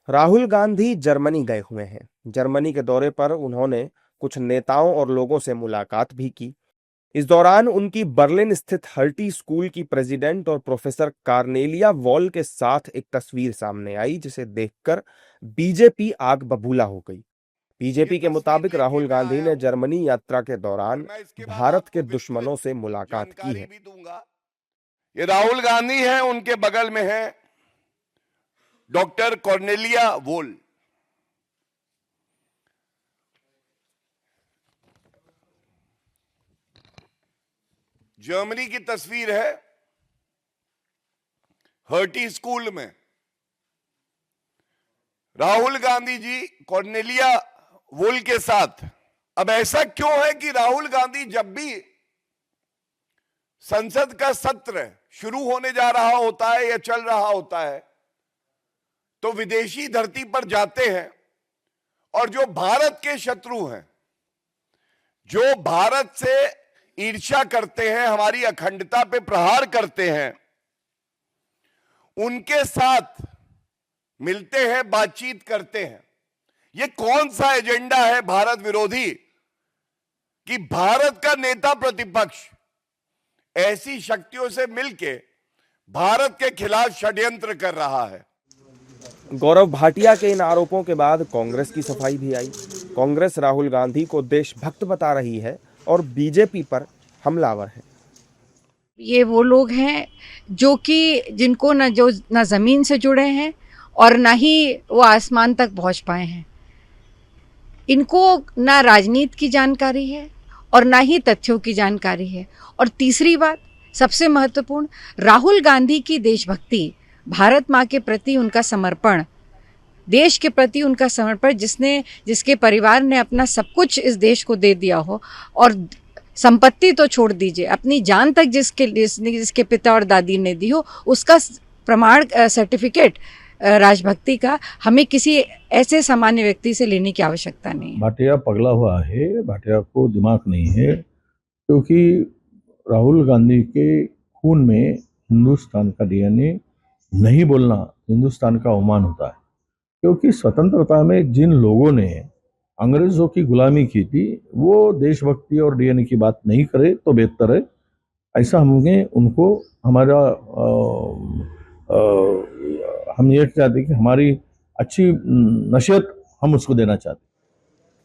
Rahul Gandhi Germany गए हुए हैं। जर्मनी के दौरे पर उन्होंने कुछ नेताओं और लोगों से मुलाकात भी की। इस दौरान उनकी बर्लिन स्थित हर्टी स्कूल की प्रेसिडेंट और प्रोफेसर कार्नेलिया वॉल के साथ एक तस्वीर सामने आई, जिसे देखकर बीजेपी आग बबूला हो गई। ये बीजेपी के तस्वीर मुताबिक देखिए राहुल मैं गांधी आया ने हूं जर्मनी यात्रा के और दौरान मैं इसके बाद भारत आपको के विस्तृत दुश्मनों से मुलाकात की जानकारी है। भी दूंगा। ये राहुल गांधी है, उनके बगल में है डॉक्टर कॉर्नेलिया वोल। जर्मनी की तस्वीर है, हर्टी स्कूल में राहुल गांधी जी कॉर्नेलिया वोल के साथ। अब ऐसा क्यों है कि राहुल गांधी जब भी संसद का सत्र शुरू होने जा रहा होता है या चल रहा होता है तो विदेशी धरती पर जाते हैं और जो भारत के शत्रु हैं, जो भारत से ईर्ष्या करते हैं, हमारी अखंडता पे प्रहार करते हैं, उनके साथ मिलते हैं, बातचीत करते हैं। ये कौन सा एजेंडा है भारत विरोधी कि भारत का नेता प्रतिपक्ष ऐसी शक्तियों से मिलके भारत के खिलाफ षड्यंत्र कर रहा है। गौरव भाटिया के इन आरोपों के बाद कांग्रेस की सफाई भी आई। कांग्रेस राहुल गांधी को देशभक्त बता रही है और बीजेपी पर हमलावर है। ये वो लोग हैं जो कि जिनको न ज़मीन से जुड़े हैं और ना ही वो आसमान तक पहुंच पाए हैं। इनको ना राजनीति की जानकारी है और ना ही तथ्यों की जानकारी है। और तीसरी बात, सबसे महत्वपूर्ण, राहुल गांधी की देशभक्ति, भारत माँ के प्रति उनका समर्पण, देश के प्रति उनका समर्पण, जिसके परिवार ने अपना सब कुछ इस देश को दे दिया हो, और संपत्ति तो छोड़ दीजिए, अपनी जान तक जिसके पिता और दादी ने दी हो, उसका प्रमाण सर्टिफिकेट राजभक्ति का हमें किसी ऐसे सामान्य व्यक्ति से लेने की आवश्यकता नहीं है। भाटिया पगला हुआ है, भाटिया को दिमाग नहीं है, क्योंकि राहुल गांधी के खून में हिंदुस्तान का डीएनए नहीं बोलना हिंदुस्तान का अवमान होता है। क्योंकि स्वतंत्रता में जिन लोगों ने अंग्रेजों की गुलामी की थी वो देशभक्ति और डीएनए की बात नहीं करे तो बेहतर है। ऐसा हमने उनको हमारा हम ये चाहते कि हमारी अच्छी नसीहत हम उसको देना चाहते।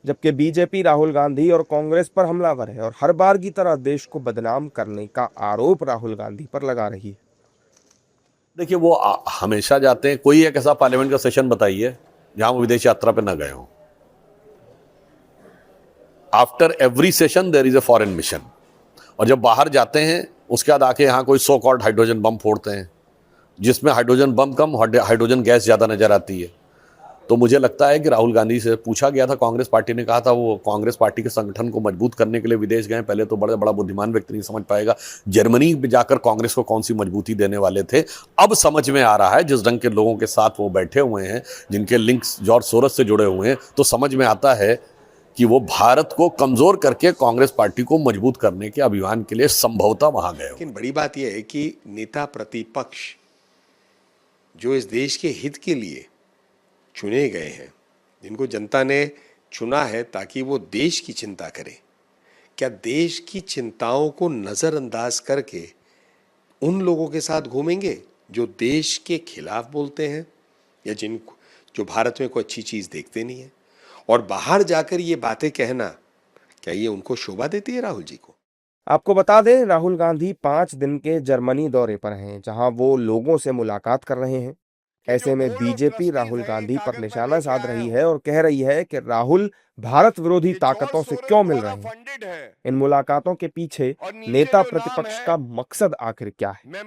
जबकि बीजेपी राहुल गांधी और कांग्रेस पर हमलावर है और हर बार की तरह देश को बदनाम करने का आरोप राहुल गांधी पर लगा रही है। देखिए, वो हमेशा जाते हैं। कोई एक ऐसा पार्लियामेंट का सेशन बताइए जहां वो विदेश यात्रा पे ना गए हों। After every session there is a foreign mission. और जब बाहर जाते हैं उसके बाद आके यहाँ कोई सो कॉल्ड हाइड्रोजन बम फोड़ते हैं, जिसमें हाइड्रोजन बम कम, हाइड्रोजन गैस ज़्यादा नजर आती है। तो मुझे लगता है कि राहुल गांधी से पूछा गया था, कांग्रेस पार्टी ने कहा था वो कांग्रेस पार्टी के संगठन को मजबूत करने के लिए विदेश गए। पहले तो बड़ा बुद्धिमान व्यक्ति नहीं समझ पाएगा जर्मनी में जाकर कांग्रेस को कौन सी मजबूती देने वाले थे। अब समझ में आ रहा है जिस ढंग के लोगों के साथ वो बैठे हुए हैं, जिनके लिंक्स जॉर्ज सोरस से जुड़े हुए हैं, तो समझ में आता है कि वो भारत को कमजोर करके कांग्रेस पार्टी को मजबूत करने के अभियान के लिए संभवतः वहां गए। लेकिन बड़ी बात यह है कि नेता प्रतिपक्ष जो इस देश के हित के लिए चुने गए हैं, जिनको जनता ने चुना है ताकि वो देश की चिंता करें, क्या देश की चिंताओं को नज़रअंदाज करके उन लोगों के साथ घूमेंगे जो देश के खिलाफ बोलते हैं या जो भारत में कोई अच्छी चीज़ देखते नहीं है? और बाहर जाकर ये बातें कहना, क्या ये उनको शोभा देती है राहुल जी को? आपको बता दें, राहुल गांधी 5 दिन के जर्मनी दौरे पर हैं, जहां वो लोगों से मुलाकात कर रहे हैं। ऐसे में बीजेपी राहुल गांधी पर निशाना साध रही है और कह रही है कि राहुल भारत विरोधी ताकतों से क्यों मिल रहे हैं। इन मुलाकातों के पीछे नेता प्रतिपक्ष का मकसद आखिर क्या है?